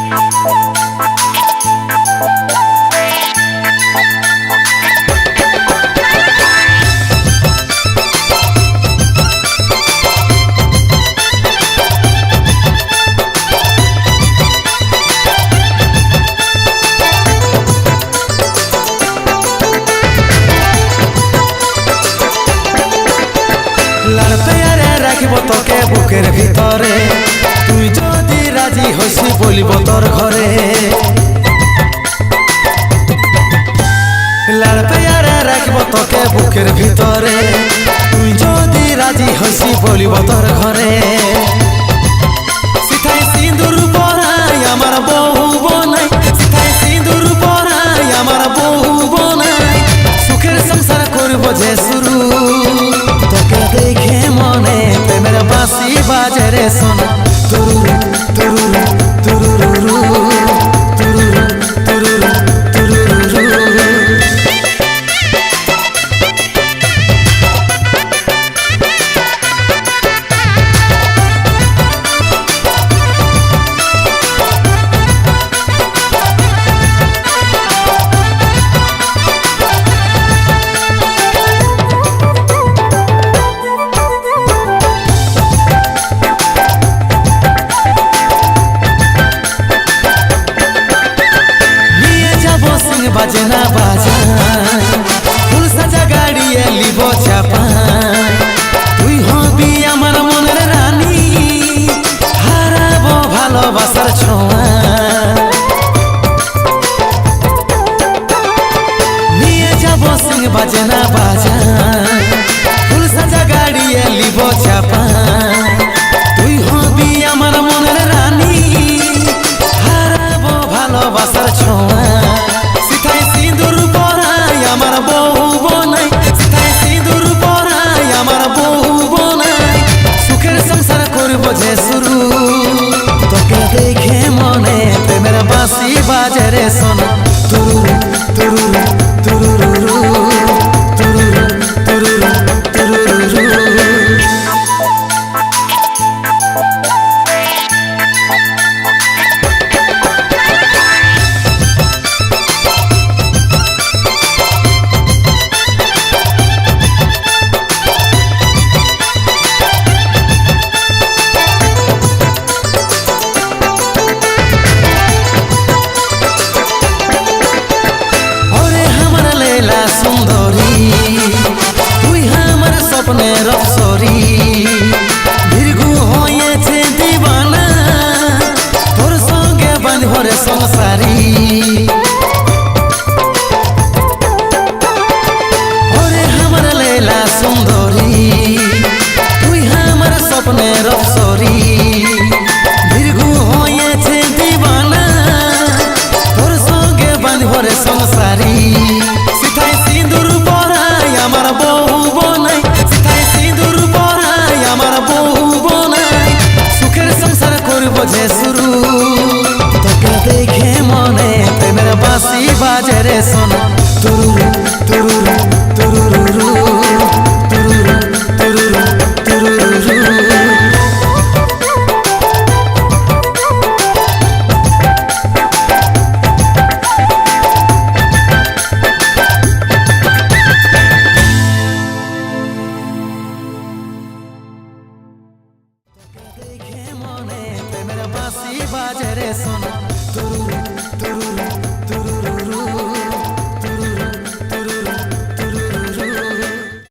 লাল পেয়ারে রাখিব তোকে বুকের ভিতরে, তুই যদি রাজি হইসি বলিব তোর ঘরে। লাল পেয়ারে রাখিব তোকে বুকের ভিতরে, তুই যদি রাজি হইসি বলিব তোর ঘরে। সিথায় সিঁদুর পরাই আমার বউ বনাই, সিথায় সিঁদুর পরাই আমার বউ বনাই, সুখের সংসার করব যে শুরু। তোকে দেখে মনে প্রেমের বাঁশি বাজে রে সোনা, তুরুরু তুরুরু তুরুরু তুরুরু তুরুরু তুরুরু। বাজে না বাজায় ফুল সাজা গাড়িয়ে লিব চাপায়, তুই হবি আমার মনের রানী, হারাবো ভালোবাসার ছোঁয়া। নিয়ে যাবো সিং বাজে না বাজায় ফুল সাজা গাড়িয়ে লিব চাপায়, তুই হবি আমার মনের রানী, হারাবো ভালোবাসার ছোঁয়া। সিথায় সিঁদুর পরাই আমার বউ বনাই, সিথায় সিঁদুর পরাই আমার বউ বনাই, সুখের সংসার করব যে শুরু। তোকে দেখে মনে প্রেমের বাঁশি বাজে রে সোনা, তুরুরু তুরুরু তুরুরু তুরুরু তুরুরু তুরুরু। সুন্দরী তুই আমার স্বপ্নের অপসরী, দীর্ঘ হয়েছে দিবানা তোর সঙ্গে বাঁধব রে সংসারী। ওরে আমার লীলা সুন্দরী তুই আমার স্বপ্নের অপসরী, দীর্ঘ হয়েছে দিবানা তোর সঙ্গে বাঁধব রে সংসারী। সিথায় সিঁদুর পরাই আমার বউ বনাই, সিথায় সিঁদুর পরাই আমার বউ বনাই, সুখের সংসার করব যে শুরু। তোকে দেখে মনে প্রেমের বাঁশি বাজে রে সোনা, তুরুরু তুরুরু তুরুরু তুরুরু তুরুরু তুরুরু। দেখে মনে প্রেমের বাঁশি বাজে রে সোনা, তুরুরু।